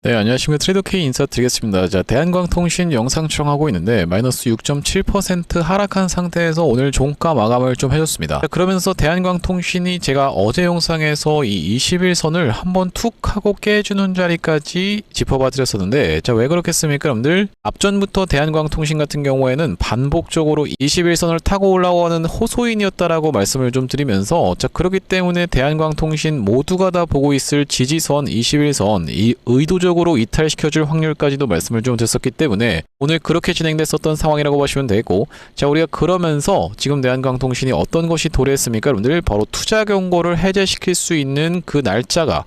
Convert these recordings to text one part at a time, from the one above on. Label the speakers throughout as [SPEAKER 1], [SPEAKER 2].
[SPEAKER 1] 네, 안녕하십니까. 트레이더K 인사드리겠습니다. 자, 대한광통신 영상 촬영하고 있는데 마이너스 6.7% 하락한 상태에서 오늘 종가 마감을 좀 해줬습니다. 자, 그러면서 대한광통신이 제가 어제 영상에서 이 21선을 한번 툭 하고 깨주는 자리까지 짚어봐 드렸었는데, 자, 왜 그렇겠습니까, 여러분들? 앞전부터 대한광통신 같은 경우에는 반복적으로 21선을 타고 올라오는 호소인이었다라고 말씀을 좀 드리면서, 자, 그렇기 때문에 대한광통신 모두가 다 보고 있을 지지선 21선, 이 의도적으로 이탈시켜줄 확률까지도 말씀을 좀 드렸었기 때문에 오늘 그렇게 진행됐었던 상황이라고 보시면 되고, 자, 우리가 그러면서 지금 대한광통신이 어떤 것이 도래했습니까, 여러분들? 바로 투자 경고를 해제시킬 수 있는 그 날짜가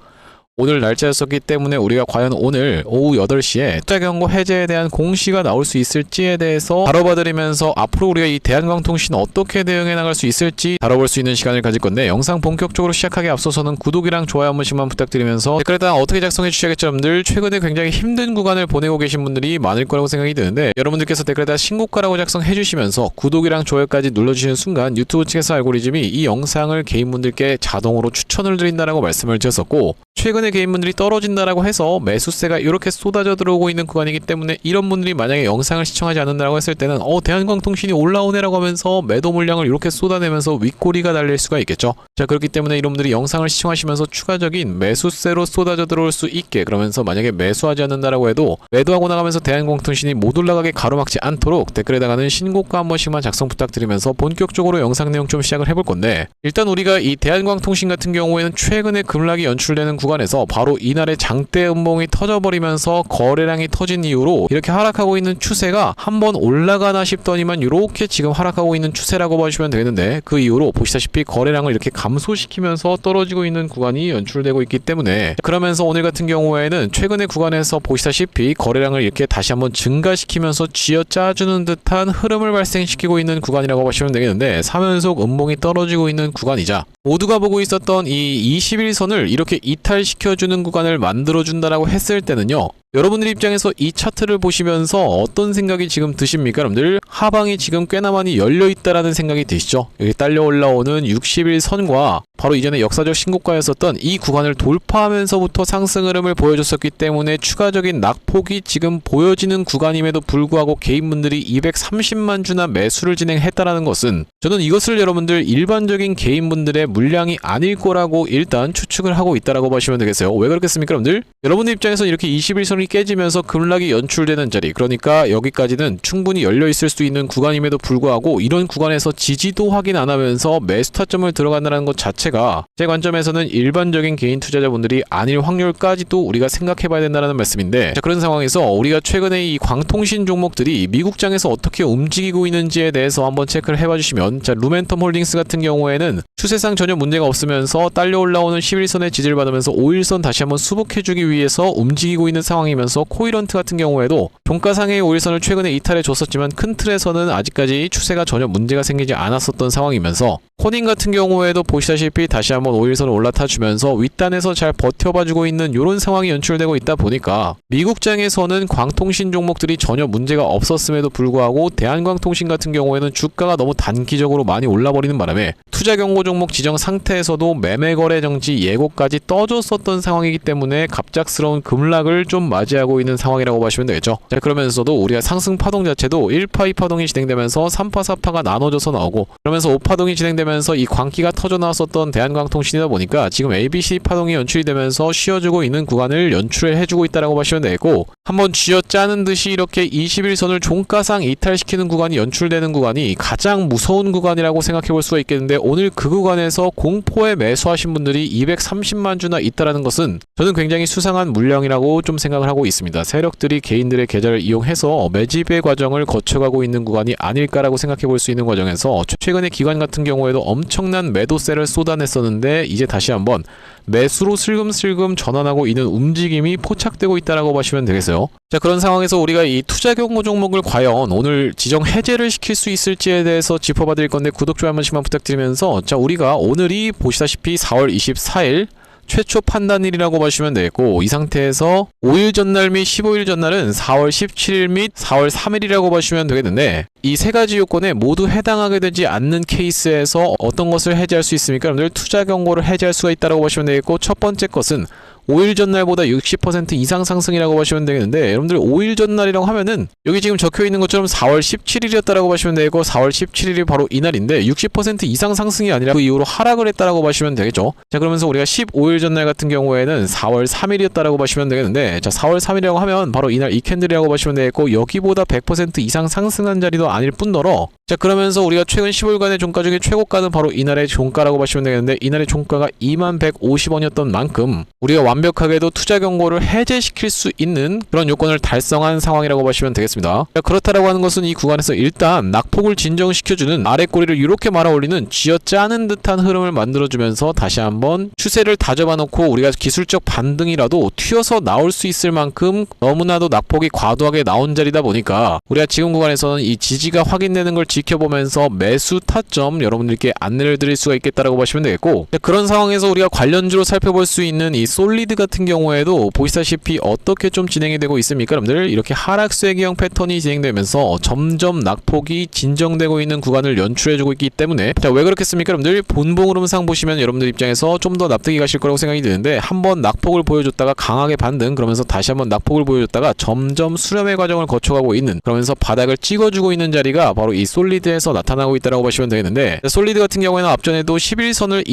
[SPEAKER 1] 오늘 날짜였었기 때문에 우리가 과연 오늘 오후 8시에 투자 경고 해제에 대한 공시가 나올 수 있을지에 대해서 다뤄봐드리면서 앞으로 우리가 이 대한광통신 어떻게 대응해 나갈 수 있을지 다뤄볼 수 있는 시간을 가질 건데, 영상 본격적으로 시작하기 앞서서는 구독이랑 좋아요 한 번씩만 부탁드리면서 댓글에다가 어떻게 작성해 주셔야겠죠, 여러분들? 최근에 굉장히 힘든 구간을 보내고 계신 분들이 많을 거라고 생각이 드는데, 여러분들께서 댓글에다가 신고가라고 작성해 주시면서 구독이랑 좋아요까지 눌러주시는 순간 유튜브 측에서 알고리즘이 이 영상을 개인분들께 자동으로 추천을 드린다라고 말씀을 드렸었고, 최근에 개인분들이 떨어진다라고 해서 매수세가 이렇게 쏟아져 들어오고 있는 구간이기 때문에 이런 분들이 만약에 영상을 시청하지 않는다라고 했을 때는 대한광통신이 올라오네라고 하면서 매도 물량을 이렇게 쏟아내면서 윗꼬리가 달릴 수가 있겠죠. 자, 그렇기 때문에 이런 분들이 영상을 시청하시면서 추가적인 매수세로 쏟아져 들어올 수 있게, 그러면서 만약에 매수하지 않는다라고 해도 매도하고 나가면서 대한광통신이 못 올라가게 가로막지 않도록 댓글에다가는 신고가 한 번씩만 작성 부탁드리면서 본격적으로 영상 내용 좀 시작을 해볼 건데, 일단 우리가 이 대한광통신 같은 경우에는 최근에 급락이 연출되는 구간에서 바로 이날의 장대 음봉이 터져버리면서 거래량이 터진 이후로 이렇게 하락하고 있는 추세가 한번 올라가나 싶더니만 이렇게 지금 하락하고 있는 추세라고 보시면 되겠는데, 그 이후로 보시다시피 거래량을 이렇게 감소시키면서 떨어지고 있는 구간이 연출되고 있기 때문에, 그러면서 오늘 같은 경우에는 최근의 구간에서 보시다시피 거래량을 이렇게 다시 한번 증가시키면서 쥐어짜주는 듯한 흐름을 발생시키고 있는 구간이라고 보시면 되겠는데, 3연속 음봉이 떨어지고 있는 구간이자 모두가 보고 있었던 이 21선을 이렇게 이탈시켜주는 구간을 만들어준다라고 했을 때는요, 여러분들 입장에서 이 차트를 보시면서 어떤 생각이 지금 드십니까, 여러분들? 하방이 지금 꽤나 많이 열려있다라는 생각이 드시죠? 여기 딸려 올라오는 61선과 바로 이전에 역사적 신고가였었던 이 구간을 돌파하면서부터 상승 흐름을 보여줬었기 때문에 추가적인 낙폭이 지금 보여지는 구간임에도 불구하고 개인분들이 230만 주나 매수를 진행했다라는 것은, 저는 이것을 여러분들 일반적인 개인분들의 물량이 아닐 거라고 일단 추측을 하고 있다라고 보시면 되겠어요. 왜 그렇겠습니까, 여러분들? 여러분들 입장에서 이렇게 21선이 깨지면서 급락이 연출되는 자리, 그러니까 여기까지는 충분히 열려있을 수 있는 구간임에도 불구하고 이런 구간에서 지지도 확인 안 하면서 매수 타점을 들어간다는 것 자체가 제 관점에서는 일반적인 개인 투자자분들이 아닐 확률까지도 우리가 생각해봐야 된다는 말씀인데, 자, 그런 상황에서 우리가 최근에 이 광통신 종목들이 미국장에서 어떻게 움직이고 있는지에 대해서 한번 체크를 해봐주시면, 자, 루멘텀 홀딩스 같은 경우에는 추세상 전혀 문제가 없으면서 딸려 올라오는 11선의 지지를 받으면서 5일선 다시 한번 수복해주기 위해서 움직이고 있는 상황이면서, 코이런트 같은 경우에도 종가상의 5일선을 최근에 이탈해 줬었지만 큰 틀에서는 아직까지 추세가 전혀 문제가 생기지 않았었던 상황이면서, 코닝 같은 경우에도 보시다시피 다시 한번 5일선을 올라타주면서 윗단에서 잘 버텨봐주고 있는 이런 상황이 연출되고 있다 보니까 미국장에서는 광통신 종목들이 전혀 문제가 없었음에도 불구하고 대한광통신 같은 경우에는 주가가 너무 단기적으로 많이 올라버리는 바람에 투자 경고 종목 지정 상태에서도 매매 거래 정지 예고까지 떠줬었던 상황이기 때문에 갑작스러운 급락을 좀 맞이하고 있는 상황이라고 보시면 되겠죠. 자, 그러면서도 우리가 상승 파동 자체도 1파, 2파동이 진행되면서 3파, 4파가 나눠져서 나오고, 그러면서 5파동이 진행되면서 이 광기가 터져 나왔었던 대한광통신이다 보니까 지금 ABC 파동이 연출이 되면서 쉬어주고 있는 구간을 연출해주고 있다라고 보시면 되고, 한번 쥐어짜는 듯이 이렇게 21선을 종가상 이탈시키는 구간이 연출되는 구간이 가장 무서운 구간이라고 생각해 볼 수가 있겠는데, 오늘 그 구간에서 공포에 매수하신 분들이 230만 주나 있다라는 것은 저는 굉장히 수상한 물량이라고 좀 생각을 하고 있습니다. 세력들이 개인들의 계좌를 이용해서 매집의 과정을 거쳐가고 있는 구간이 아닐까라고 생각해 볼 수 있는 과정에서, 최근에 기관 같은 경우에도 엄청난 매도세를 쏟아냈었는데 이제 다시 한번 매수로 슬금슬금 전환하고 있는 움직임이 포착되고 있다라고 보시면 되겠어요. 자, 그런 상황에서 우리가 이 투자 경고 종목을 과연 오늘 지정 해제를 시킬 수 있을지에 대해서 짚어봐 드릴 건데, 구독, 좋아요 한 번씩만 부탁드리면서, 자, 우리가 오늘이 보시다시피 4월 24일 최초 판단일이라고 보시면 되겠고, 이 상태에서 5일 전날 및 15일 전날은 4월 17일 및 4월 3일이라고 보시면 되겠는데, 이 세 가지 요건에 모두 해당하게 되지 않는 케이스에서 어떤 것을 해제할 수 있습니까? 여러분들 투자 경고를 해제할 수가 있다고 보시면 되겠고, 첫 번째 것은 5일 전날보다 60% 이상 상승이라고 보시면 되겠는데, 여러분들 5일 전날이라고 하면은 여기 지금 적혀있는 것처럼 4월 17일이었다라고 보시면 되고, 4월 17일이 바로 이날인데 60% 이상 상승이 아니라 그 이후로 하락을 했다라고 보시면 되겠죠. 자, 그러면서 우리가 15일 전날 같은 경우에는 4월 3일이었다라고 보시면 되겠는데, 자, 4월 3일이라고 하면 바로 이날 이 캔들이라고 보시면 되겠고, 여기보다 100% 이상 상승한 자리도 아닐 뿐더러, 자, 그러면서 우리가 최근 15일간의 종가 중에 최고가는 바로 이날의 종가라고 보시면 되겠는데, 이날의 종가가 21,150원이었던 만큼 우리가 완벽하게도 투자 경고를 해제시킬 수 있는 그런 요건을 달성한 상황이라고 보시면 되겠습니다. 자, 그렇다라고 하는 것은 이 구간에서 일단 낙폭을 진정시켜주는 아래 꼬리를 이렇게 말아 올리는 쥐어짜는 듯한 흐름을 만들어주면서 다시 한번 추세를 다져봐 놓고 우리가 기술적 반등이라도 튀어서 나올 수 있을 만큼 너무나도 낙폭이 과도하게 나온 자리다 보니까 우리가 지금 구간에서는 이 지지가 확인되는 걸 지켜보면서 매수 타점 여러분들께 안내를 드릴 수가 있겠다라고 보시면 되겠고, 그런 상황에서 우리가 관련주로 살펴볼 수 있는 이 솔리드 같은 경우에도 보시다시피 어떻게 좀 진행이 되고 있습니까? 여러분들 이렇게 하락세기형 패턴이 진행되면서 점점 낙폭이 진정되고 있는 구간을 연출해주고 있기 때문에, 자, 왜 그렇겠습니까? 여러분들 본봉 흐름상 보시면 여러분들 입장에서 좀 더 납득이 가실 거라고 생각이 드는데, 한번 낙폭을 보여줬다가 강하게 반등, 그러면서 다시 한번 낙폭을 보여줬다가 점점 수렴의 과정을 거쳐가고 있는, 그러면서 바닥을 찍어주고 있는 자리가 바로 이 솔리드에서 나타나고 있다고 보시면 되겠는데, 솔리드 같은 경우에는 앞전에도 11선을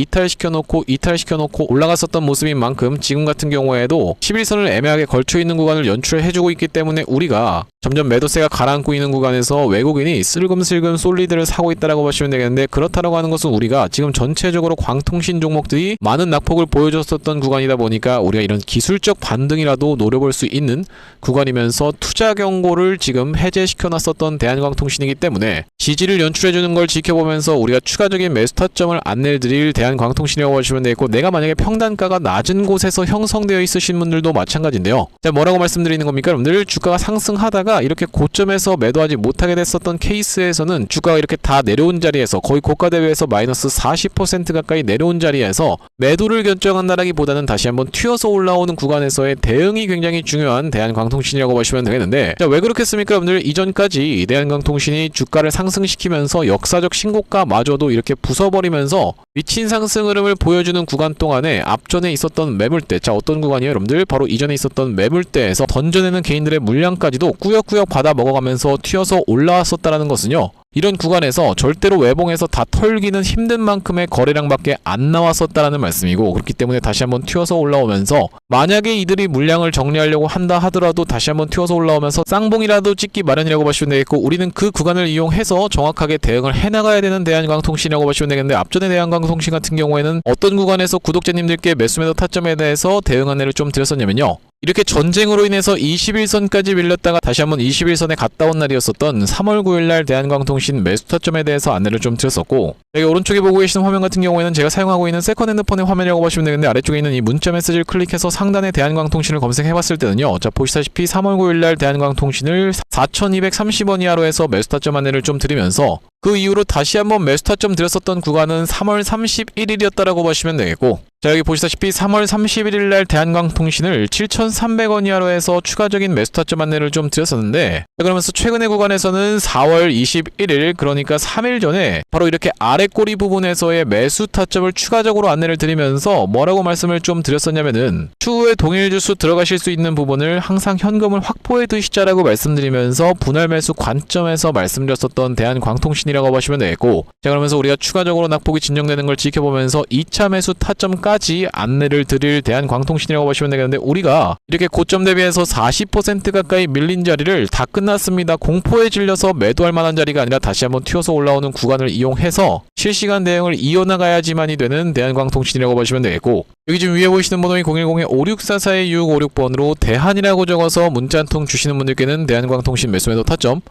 [SPEAKER 1] 이탈시켜놓고 올라갔었던 모습인 만큼 지금 같은 경우에도 11선을 애매하게 걸쳐있는 구간을 연출해주고 있기 때문에 우리가 점점 매도세가 가라앉고 있는 구간에서 외국인이 슬금슬금 솔리드를 사고 있다라고 보시면 되겠는데, 그렇다라고 하는 것은 우리가 지금 전체적으로 광통신 종목들이 많은 낙폭을 보여줬었던 구간이다 보니까 우리가 이런 기술적 반등이라도 노려볼 수 있는 구간이면서 투자 경고를 지금 해제시켜놨었던 대한광통신이기 때문에 지지를 연출해주는 걸 지켜보면서 우리가 추가적인 매수 타점을 안내드릴 대한광통신이라고 보시면 되겠고, 내가 만약에 평단가가 낮은 곳에서 형성되어 있으신 분들도 마찬가지인데요. 자, 뭐라고 말씀드리는 겁니까? 여러분들 주가가 상승하다가 이렇게 고점에서 매도하지 못하게 됐었던 케이스에서는 주가가 이렇게 다 내려온 자리에서 거의 고가 대비해서 마이너스 40% 가까이 내려온 자리에서 매도를 결정한다라기보다는 다시 한번 튀어서 올라오는 구간에서의 대응이 굉장히 중요한 대한광통신이라고 보시면 되겠는데, 자, 왜 그렇겠습니까? 여러분들 이전까지 대한광통신이 주가를 상승시키면서 역사적 신고가마저도 이렇게 부숴버리면서 미친 상승 흐름을 보여주는 구간 동안에 앞전에 있었던 매물대, 자, 어떤 구간이에요? 여러분들 바로 이전에 있었던 매물대에서 던져내는 개인들의 물량까지도 꾸역꾸역 받아 먹어가면서 튀어서 올라왔었다라는 것은요, 이런 구간에서 절대로 외봉에서 다 털기는 힘든 만큼의 거래량밖에 안 나왔었다라는 말씀이고, 그렇기 때문에 다시 한번 튀어서 올라오면서 만약에 이들이 물량을 정리하려고 한다 하더라도 다시 한번 튀어서 올라오면서 쌍봉이라도 찍기 마련이라고 보시면 되겠고, 우리는 그 구간을 이용해서 정확하게 대응을 해나가야 되는 대한광통신이라고 보시면 되겠는데, 앞전에 대한광통신 같은 경우에는 어떤 구간에서 구독자님들께 매수매도 타점에 대해서 대응 안내를 좀 드렸었냐면요, 이렇게 전쟁으로 인해서 21선까지 밀렸다가 다시 한번 21선에 갔다 온 날이었었던 3월 9일날 대한광통신 매수 타점에 대해서 안내를 좀 드렸었고, 여기 오른쪽에 보고 계시는 화면 같은 경우에는 제가 사용하고 있는 세컨핸드 폰의 화면이라고 보시면 되는데, 아래쪽에 있는 이 문자 메시지를 클릭해서 상단에 대한광통신을 검색해봤을 때는요, 자, 보시다시피 3월 9일날 대한광통신을 4,230원 이하로 해서 매수 타점 안내를 좀 드리면서 그 이후로 다시 한번 매수 타점 드렸었던 구간은 3월 31일이었다라고 보시면 되겠고, 자, 여기 보시다시피 3월 31일날 대한광통신을 7,300원 이하로 해서 추가적인 매수 타점 안내를 좀 드렸었는데, 자, 그러면서 최근의 구간에서는 4월 21일, 그러니까 3일 전에 바로 이렇게 아래 꼬리 부분에서의 매수 타점을 추가적으로 안내를 드리면서 뭐라고 말씀을 좀 드렸었냐면은, 추후에 동일 주수 들어가실 수 있는 부분을 항상 현금을 확보해 두시자라고 말씀드리면서 분할 매수 관점에서 말씀드렸었던 대한광통신이라고 보시면 되겠고, 자, 그러면서 우리가 추가적으로 낙폭이 진정되는 걸 지켜보면서 2차 매수 타점까지 안내를 드릴 대한광통신이라고 보시면 되겠는데, 우리가 이렇게 고점 대비해서 40% 가까이 밀린 자리를 다 끝났습니다, 공포에 질려서 매도할 만한 자리가 아니라 다시 한번 튀어서 올라오는 구간을 이용해서 실시간 대응을 이어나가야지만이 되는 대한광통신이라고 보시면 되겠고, 여기 지금 위에 보이시는 번호인 010-5644-656번으로 대한이라고 적어서 문자 한 통 주시는 분들께는 대한광통신 매수매도 타점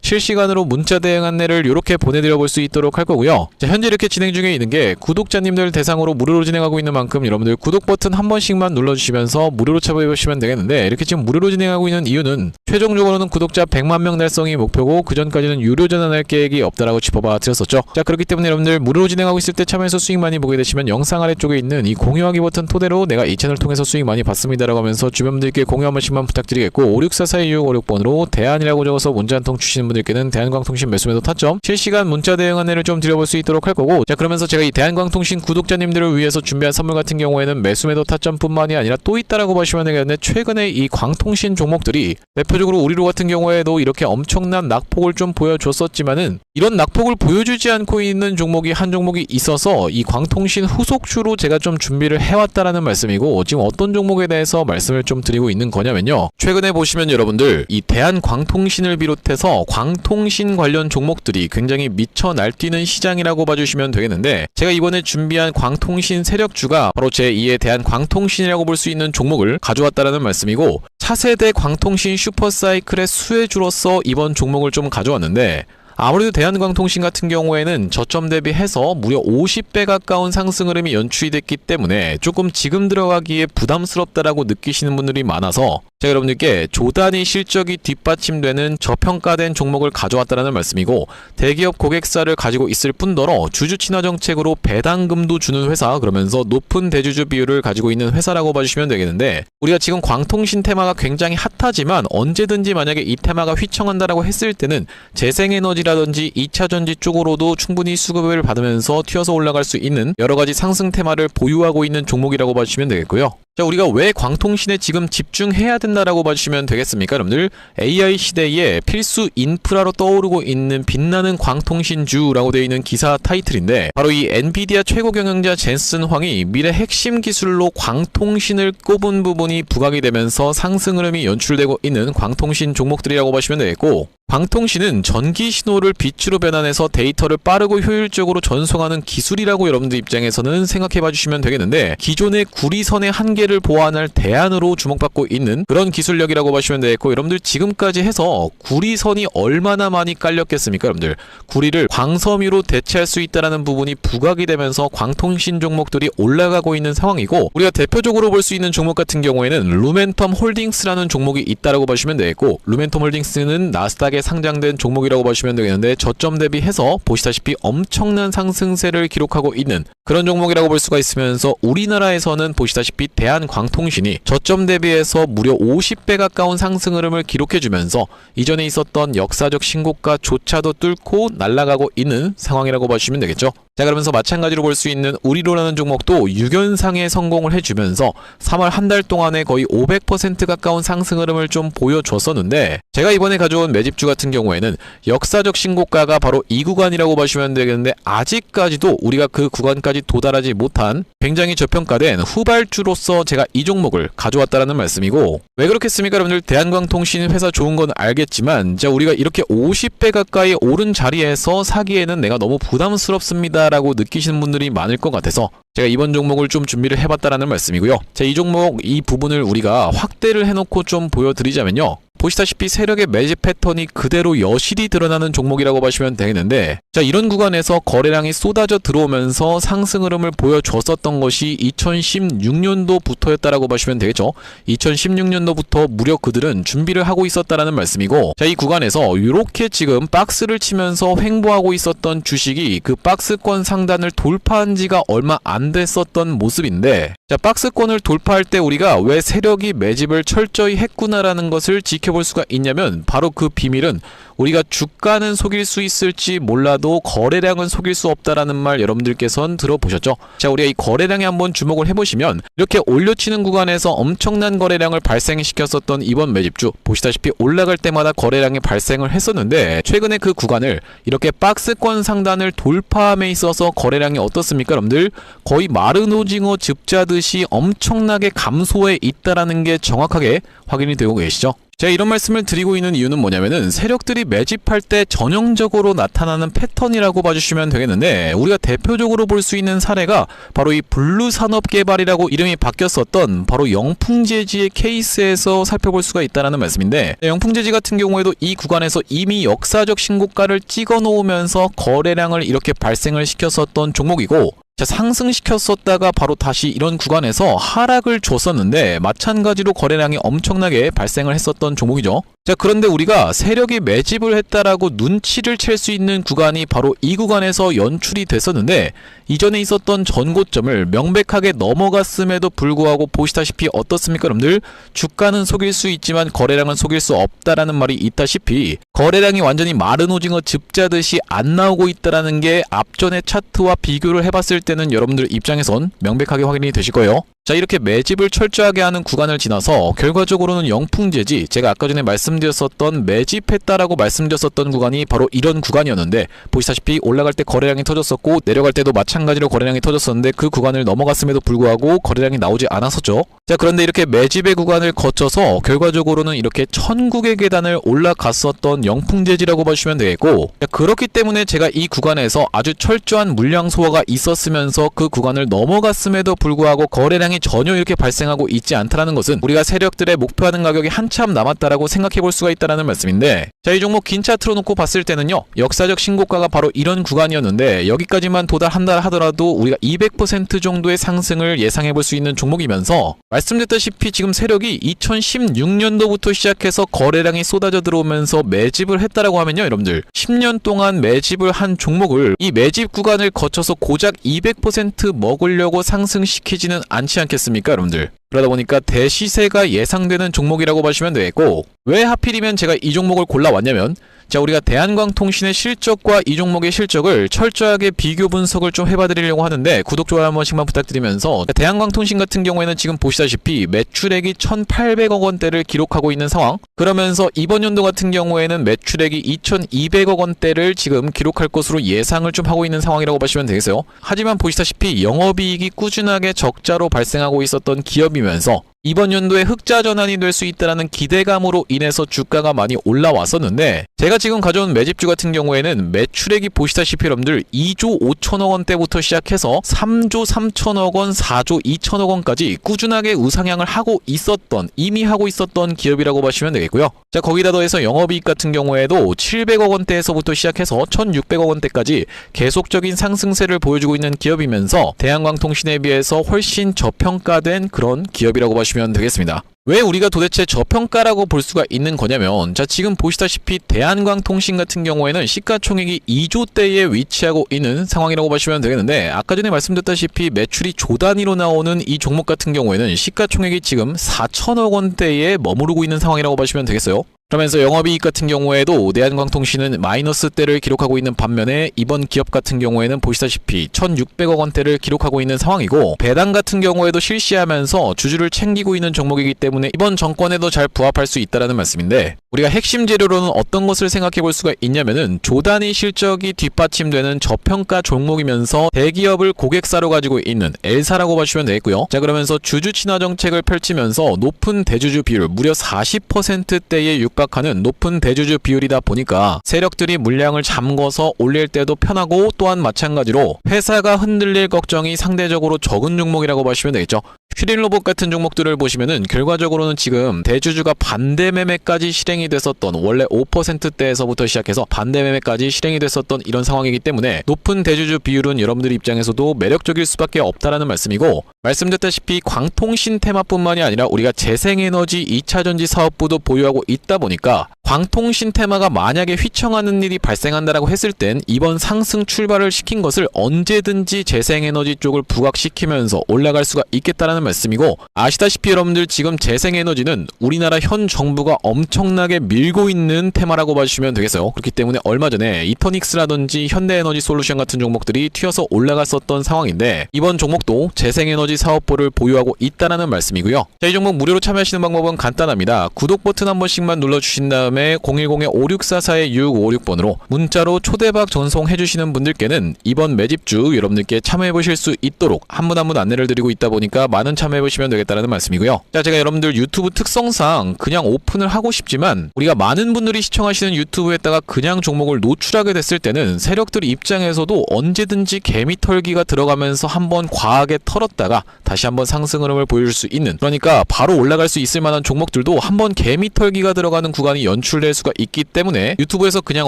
[SPEAKER 1] 실시간으로 문자 대응 안내를 이렇게 보내드려 볼 수 있도록 할 거고요. 자, 현재 이렇게 진행 중에 있는 게 구독자님들 대상으로 무료로 진행하고 있는 만큼 여러분들 구독 버튼 한 번씩만 눌러주시면서 무료로 참여해보시면 되겠는데, 이렇게 지금 무료로 진행하고 있는 이유는 최종적으로는 구독자 100만 명 달성이 목표고, 그 전까지는 유료 전환할 계획이 없다라고 짚어봐 드렸었죠. 자, 그렇기 때문에 여러분들 무료로 진행하고 있을 때 참여해서 수익 많이 보게 되시면 영상 아래쪽에 있는 이 공유하기 버튼 토대로 내가 이 채널 통해서 수익 많이 봤습니다라고 하면서 주변분들께 공유 한 번씩만 부탁드리겠고, 5644-2656번으로 대안이라고 적어서 문자 한 통 주시는 분들께는 대한광통신 매수매도 타점 실시간 문자 대응 안내를 좀 드려볼 수 있도록 할 거고, 자 그러면서 제가 이 대한광통신 구독자님들을 위해서 준비한 선물 같은 경우에는 매수매도 타점뿐만이 아니라 또 있다라고 보시면 되겠는데, 최근에 이 광통신 종목들이 대표적으로 우리로 같은 경우에도 이렇게 엄청난 낙폭을 좀 보여줬었지만은, 이런 낙폭을 보여주지 않고 있는 종목이 한 종목이 있어서 이 광통신 후속주로 제가 좀 준비를 해왔다라는 말씀이고, 지금 어떤 종목에 대해서 말씀을 좀 드리고 있는 거냐면요, 최근에 보시면 여러분들 이 대한광통신을 비롯해서 광통신 관련 종목들이 굉장히 미쳐 날뛰는 시장이라고 봐주시면 되겠는데, 제가 이번에 준비한 광통신 세력주가 바로 제2의 대한광통신이라고 볼 수 있는 종목을 가져왔다라는 말씀이고, 차세대 광통신 슈퍼사이클의 수혜주로서 이번 종목을 좀 가져왔는데, 아무래도 대한광통신 같은 경우에는 저점 대비해서 무려 50배 가까운 상승 흐름이 연출이 됐기 때문에 조금 지금 들어가기에 부담스럽다라고 느끼시는 분들이 많아서 제가 여러분들께 조단위 실적이 뒷받침되는 저평가된 종목을 가져왔다는 말씀이고, 대기업 고객사를 가지고 있을 뿐더러 주주 친화 정책으로 배당금도 주는 회사, 그러면서 높은 대주주 비율을 가지고 있는 회사라고 봐주시면 되겠는데, 우리가 지금 광통신 테마가 굉장히 핫하지만 언제든지 만약에 이 테마가 휘청한다라고 했을 때는 재생에너지라든지 2차전지 쪽으로도 충분히 수급을 받으면서 튀어서 올라갈 수 있는 여러가지 상승 테마를 보유하고 있는 종목이라고 봐주시면 되겠고요. 자, 우리가 왜 광통신에 지금 집중해야 된다라고 봐주시면 되겠습니까? 여러분들, AI 시대에 필수 인프라로 떠오르고 있는 빛나는 광통신주라고 되어 있는 기사 타이틀인데, 바로 이 엔비디아 최고 경영자 젠슨 황이 미래 핵심 기술로 광통신을 꼽은 부분이 부각이 되면서 상승 흐름이 연출되고 있는 광통신 종목들이라고 보시면 되겠고, 광통신은 전기 신호를 빛으로 변환해서 데이터를 빠르고 효율적으로 전송하는 기술이라고 여러분들 입장에서는 생각해 봐주시면 되겠는데, 기존의 구리선의 한계를 보완할 대안으로 주목받고 있는 그런 기술력이라고 보시면 되겠고, 여러분들 지금까지 해서 구리선이 얼마나 많이 깔렸겠습니까? 여러분들 구리를 광섬유로 대체할 수 있다는 부분이 부각이 되면서 광통신 종목들이 올라가고 있는 상황이고, 우리가 대표적으로 볼 수 있는 종목 같은 경우에는 루멘텀 홀딩스라는 종목이 있다라고 보시면 되겠고, 루멘텀 홀딩스는 나스닥에 상장된 종목이라고 보시면 되겠는데, 저점 대비해서 보시다시피 엄청난 상승세를 기록하고 있는 그런 종목이라고 볼 수가 있으면서, 우리나라에서는 보시다시피 대한광통신이 저점 대비해서 무려 50배 가까운 상승 흐름을 기록해주면서 이전에 있었던 역사적 신고가조차도 뚫고 날아가고 있는 상황이라고 보시면 되겠죠. 자, 그러면서 마찬가지로 볼 수 있는 우리로라는 종목도 6연상에 성공을 해주면서 3월 한 달 동안에 거의 500% 가까운 상승 흐름을 좀 보여줬었는데, 제가 이번에 가져온 매집주 같은 경우에는 역사적 신고가가 바로 이 구간이라고 보시면 되겠는데, 아직까지도 우리가 그 구간까지 도달하지 못한 굉장히 저평가된 후발주로서 제가 이 종목을 가져왔다라는 말씀이고, 왜 그렇겠습니까? 여러분들, 대한광통신 회사 좋은 건 알겠지만, 자, 우리가 이렇게 50배 가까이 오른 자리에서 사기에는 내가 너무 부담스럽습니다 라고 느끼시는 분들이 많을 것 같아서 제가 이번 종목을 좀 준비를 해봤다라는 말씀이고요. 자, 이 종목 이 부분을 우리가 확대를 해놓고 좀 보여드리자면요, 보시다시피 세력의 매집 패턴이 그대로 여실히 드러나는 종목이라고 보시면 되겠는데, 자, 이런 구간에서 거래량이 쏟아져 들어오면서 상승 흐름을 보여줬었던 것이 2016년도부터였다라고 보시면 되겠죠. 2016년도부터 무려 그들은 준비를 하고 있었다라는 말씀이고, 자, 이 구간에서 이렇게 지금 박스를 치면서 횡보하고 있었던 주식이 그 박스권 상단을 돌파한 지가 얼마 안 됐었던 모습인데, 자, 박스권을 돌파할 때 우리가 왜 세력이 매집을 철저히 했구나라는 것을 지켜볼 수가 있냐면, 바로 그 비밀은 우리가 주가는 속일 수 있을지 몰라도 거래량은 속일 수 없다라는 말 여러분들께서는 들어보셨죠? 자, 우리가 이 거래량에 한번 주목을 해보시면, 이렇게 올려치는 구간에서 엄청난 거래량을 발생시켰었던 이번 매집주, 보시다시피 올라갈 때마다 거래량이 발생을 했었는데, 최근에 그 구간을 이렇게 박스권 상단을 돌파함에 있어서 거래량이 어떻습니까? 여러분들, 거의 마른 오징어 즙자듯이 엄청나게 감소해 있다라는 게 정확하게 확인이 되고 계시죠? 제가 이런 말씀을 드리고 있는 이유는 뭐냐면은, 세력들이 매집할 때 전형적으로 나타나는 패턴이라고 봐주시면 되겠는데, 우리가 대표적으로 볼 수 있는 사례가 바로 이 블루산업개발이라고 이름이 바뀌었었던 바로 영풍재지의 케이스에서 살펴볼 수가 있다는 말씀인데, 영풍재지 같은 경우에도 이 구간에서 이미 역사적 신고가를 찍어 놓으면서 거래량을 이렇게 발생을 시켰었던 종목이고, 자, 상승시켰었다가 바로 다시 이런 구간에서 하락을 줬었는데, 마찬가지로 거래량이 엄청나게 발생을 했었던 종목이죠. 자, 그런데 우리가 세력이 매집을 했다라고 눈치를 챌 수 있는 구간이 바로 이 구간에서 연출이 됐었는데, 이전에 있었던 전고점을 명백하게 넘어갔음에도 불구하고 보시다시피 어떻습니까 여러분들? 주가는 속일 수 있지만 거래량은 속일 수 없다라는 말이 있다시피 거래량이 완전히 마른 오징어 즙자듯이 안 나오고 있다라는 게 앞전의 차트와 비교를 해봤을 때는 여러분들 입장에선 명백하게 확인이 되실 거예요. 자, 이렇게 매집을 철저하게 하는 구간을 지나서 결과적으로는 영풍재지, 제가 아까 전에 말씀드렸었던 매집했다라고 말씀드렸었던 구간이 바로 이런 구간이었는데, 보시다시피 올라갈 때 거래량이 터졌었고 내려갈 때도 마찬가지로 거래량이 터졌었는데 그 구간을 넘어갔음에도 불구하고 거래량이 나오지 않았었죠. 자, 그런데 이렇게 매집의 구간을 거쳐서 결과적으로는 이렇게 천국의 계단을 올라갔었던 영풍재지라고 봐주시면 되겠고, 자, 그렇기 때문에 제가 이 구간에서 아주 철저한 물량 소화가 있었으면서 그 구간을 넘어갔음에도 불구하고 거래량이 전혀 이렇게 발생하고 있지 않다라는 것은 우리가 세력들의 목표하는 가격이 한참 남았다라고 생각해 볼 수가 있다라는 말씀인데, 자, 이 종목 긴 차트로 놓고 봤을 때는요, 역사적 신고가가 바로 이런 구간이었는데 여기까지만 도달한다 하더라도 우리가 200% 정도의 상승을 예상해 볼 수 있는 종목이면서, 말씀드렸다시피 지금 세력이 2016년도부터 시작해서 거래량이 쏟아져 들어오면서 매집을 했다라고 하면요 여러분들, 10년 동안 매집을 한 종목을 이 매집 구간을 거쳐서 고작 200% 먹으려고 상승시키지는 않지 않겠습니까 여러분들? 그러다 보니까 대시세가 예상되는 종목이라고 보시면 되겠고, 왜 하필이면 제가 이 종목을 골라왔냐면, 자, 우리가 대한광통신의 실적과 이 종목의 실적을 철저하게 비교 분석을 좀 해봐드리려고 하는데, 구독, 좋아요 한 번씩만 부탁드리면서, 대한광통신 같은 경우에는 지금 보시다시피 매출액이 1,800억 원대를 기록하고 있는 상황, 그러면서 이번 연도 같은 경우에는 매출액이 2,200억 원대를 지금 기록할 것으로 예상을 좀 하고 있는 상황이라고 보시면 되겠어요. 하지만 보시다시피 영업이익이 꾸준하게 적자로 발생하고 있었던 기업이면서 이번 연도에 흑자 전환이 될 수 있다는 기대감으로 인해서 주가가 많이 올라왔었는데, 제가 지금 가져온 매집주 같은 경우에는 매출액이 보시다시피 여러분들 2조 5천억 원대부터 시작해서 3조 3천억 원, 4조 2천억 원까지 꾸준하게 우상향을 하고 있었던, 이미 하고 있었던 기업이라고 보시면 되겠고요. 자, 거기다 더해서 영업이익 같은 경우에도 700억 원대에서부터 시작해서 1,600억 원대까지 계속적인 상승세를 보여주고 있는 기업이면서 대한광통신에 비해서 훨씬 저평가된 그런 기업이라고 보시면 되겠습니다. 왜 우리가 도대체 저평가라고 볼 수가 있는 거냐면, 자, 지금 보시다시피 대한광통신 같은 경우에는 시가총액이 2조대에 위치하고 있는 상황이라고 보시면 되겠는데, 아까 전에 말씀드렸다시피 매출이 조 단위로 나오는 이 종목 같은 경우에는 시가총액이 지금 4천억 원대에 머무르고 있는 상황이라고 보시면 되겠어요. 그러면서 영업이익 같은 경우에도 대한광통신은 마이너스대를 기록하고 있는 반면에 이번 기업 같은 경우에는 보시다시피 1,600억 원대를 기록하고 있는 상황이고, 배당 같은 경우에도 실시하면서 주주를 챙기고 있는 종목이기 때문에 이번 정권에도 잘 부합할 수 있다라는 말씀인데, 우리가 핵심 재료로는 어떤 것을 생각해 볼 수가 있냐면은 조단위 실적이 뒷받침되는 저평가 종목이면서 대기업을 고객사로 가지고 있는 L사라고 보시면 되겠고요. 자, 그러면서 주주 친화 정책을 펼치면서 높은 대주주 비율, 무려 40%대에 육박하는 높은 대주주 비율이다 보니까 세력들이 물량을 잠궈서 올릴 때도 편하고, 또한 마찬가지로 회사가 흔들릴 걱정이 상대적으로 적은 종목이라고 보시면 되겠죠. 슈린로봇 같은 종목들을 보시면은 결과적으로는 지금 대주주가 반대 매매까지 실행이 됐었던, 원래 5%대에서부터 시작해서 반대 매매까지 실행이 됐었던 이런 상황이기 때문에 높은 대주주 비율은 여러분들 입장에서도 매력적일 수밖에 없다라는 말씀이고, 말씀드렸다시피 광통신 테마뿐만이 아니라 우리가 재생에너지 2차전지 사업부도 보유하고 있다 보니까 광통신 테마가 만약에 휘청하는 일이 발생한다라고 했을 땐 이번 상승 출발을 시킨 것을 언제든지 재생에너지 쪽을 부각시키면서 올라갈 수가 있겠다라는 말씀이고, 아시다시피 여러분들 지금 재생에너지는 우리나라 현 정부가 엄청나게 밀고 있는 테마라고 봐주시면 되겠어요. 그렇기 때문에 얼마 전에 이터닉스라든지 현대에너지 솔루션 같은 종목들이 튀어서 올라갔었던 상황인데, 이번 종목도 재생에너지 사업부를 보유하고 있다라는 말씀이고요. 자, 이 종목 무료로 참여하시는 방법은 간단합니다. 구독 버튼 한 번씩만 눌러주신 다음에 010-5644-6556번으로 문자로 초대박 전송해주시는 분들께는 이번 매집주 여러분들께 참여해보실 수 있도록 한 분 한 분 안내를 드리고 있다 보니까 많은 참여해보시면 되겠다는 말씀이고요. 자, 제가 여러분들 유튜브 특성상 그냥 오픈을 하고 싶지만, 우리가 많은 분들이 시청하시는 유튜브에다가 그냥 종목을 노출하게 됐을 때는 세력들 입장에서도 언제든지 개미 털기가 들어가면서 한번 과하게 털었다가 다시 한번 상승 흐름을 보여줄 수 있는, 그러니까 바로 올라갈 수 있을 만한 종목들도 한번 개미 털기가 들어가는 구간이 연출될 수가 있기 때문에 유튜브에서 그냥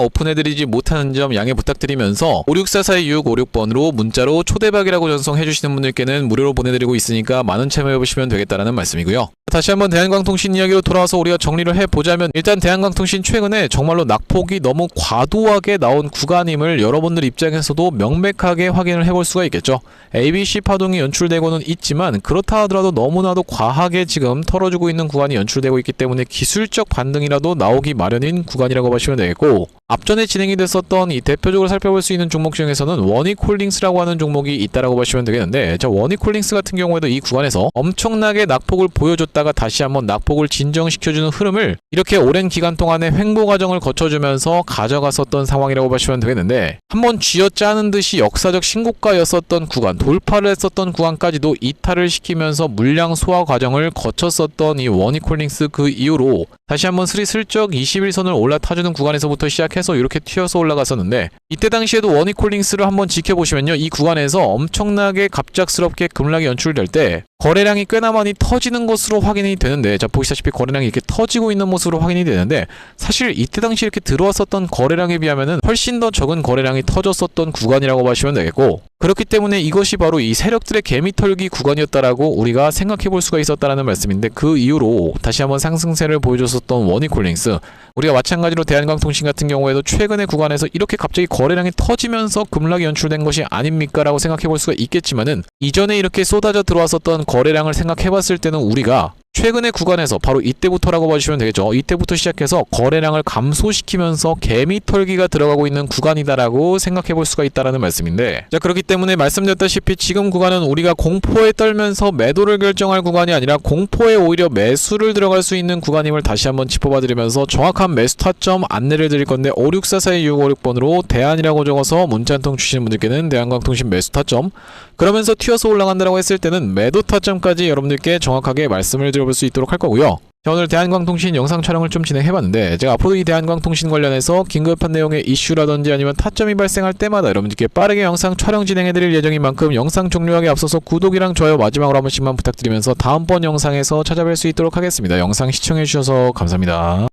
[SPEAKER 1] 오픈해드리지 못하는 점 양해 부탁드리면서 564-4656번으로 문자로 초대박이라고 전송해주시는 분들께는 무료로 보내드리고 있으니까 많은 참여해보시면 되겠다라는 말씀이고요. 다시 한번 대한광통신 이야기로 돌아와서 우리가 정리를 해보자면, 일단 대한광통신 최근에 정말로 낙폭이 너무 과도하게 나온 구간임을 여러분들 입장에서도 명백하게 확인을 해볼 수가 있겠죠. ABC 파동이 연출되고는 있지만 그렇다 하더라도 너무나도 과하게 지금 털어주고 있는 구간이 연출되고 있기 때문에 기술적 반등이라도 나오기 마련인 구간이라고 보시면 되겠고, 앞전에 진행이 됐었던 이 대표적으로 살펴볼 수 있는 종목 중에서는 원익홀딩스라고 하는 종목이 있다라고 보시면 되겠는데, 자, 원익홀딩스 같은 경우에도 이 구간에서 엄청나게 낙폭을 보여줬다가 다시 한번 낙폭을 진정시켜주는 흐름을 이렇게 오랜 기간 동안의 횡보 과정을 거쳐주면서 가져갔었던 상황이라고 보시면 되겠는데, 한번 쥐어짜는 듯이 역사적 신고가였었던 구간, 돌파를 했었던 구간까지도 이탈을 시키면서 물량 소화 과정을 거쳤었던 이 원익홀딩스, 그 이후로 다시 한번 슬쩍 21선을 올라타주는 구간에서부터 시작해서 이렇게 튀어서 올라갔었는데, 이때 당시에도 원익홀딩스를 한번 지켜보시면요, 이 구간에서 엄청나게 갑작스럽게 급락이 연출될 때 거래량이 꽤나 많이 터지는 것으로 확인이 되는데, 자, 보시다시피 거래량이 이렇게 터지고 있는 모습으로 확인이 되는데, 사실 이때 당시 이렇게 들어왔었던 거래량에 비하면은 훨씬 더 적은 거래량이 터졌었던 구간이라고 보시면 되겠고, 그렇기 때문에 이것이 바로 이 세력들의 개미털기 구간이었다라고 우리가 생각해 볼 수가 있었다라는 말씀인데, 그 이후로 다시 한번 상승세를 보여줬었던 원익홀딩스, 우리가 마찬가지로 대한광통신 같은 경우에도 최근의 구간에서 이렇게 갑자기 거래량이 터지면서 급락이 연출된 것이 아닙니까 라고 생각해 볼 수가 있겠지만은, 이전에 이렇게 쏟아져 들어왔었던 거래량을 생각해 봤을 때는 우리가 최근의 구간에서 바로 이때부터라고 봐주시면 되겠죠. 이때부터 시작해서 거래량을 감소시키면서 개미털기가 들어가고 있는 구간이다라고 생각해 볼 수가 있다라는 말씀인데, 자, 그렇기 때문에 말씀드렸다시피 지금 구간은 우리가 공포에 떨면서 매도를 결정할 구간이 아니라 공포에 오히려 매수를 들어갈 수 있는 구간임을 다시 한번 짚어봐 드리면서 정확한 매수 타점 안내를 드릴 건데, 564426556번으로 대안이라고 적어서 문자 한 통 주시는 분들께는 대한광통신 매수 타점, 그러면서 튀어서 올라간다라고 했을 때는 매도 타점까지 여러분들께 정확하게 말씀을 드려볼 수 있도록 할 거고요. 자, 오늘 대한광통신 영상 촬영을 좀 진행해봤는데, 제가 앞으로도 이 대한광통신 관련해서 긴급한 내용의 이슈라든지 아니면 타점이 발생할 때마다 여러분들께 빠르게 영상 촬영 진행해드릴 예정인 만큼 영상 종료하기 앞서서 구독이랑 좋아요 마지막으로 한 번씩만 부탁드리면서 다음번 영상에서 찾아뵐 수 있도록 하겠습니다. 영상 시청해주셔서 감사합니다.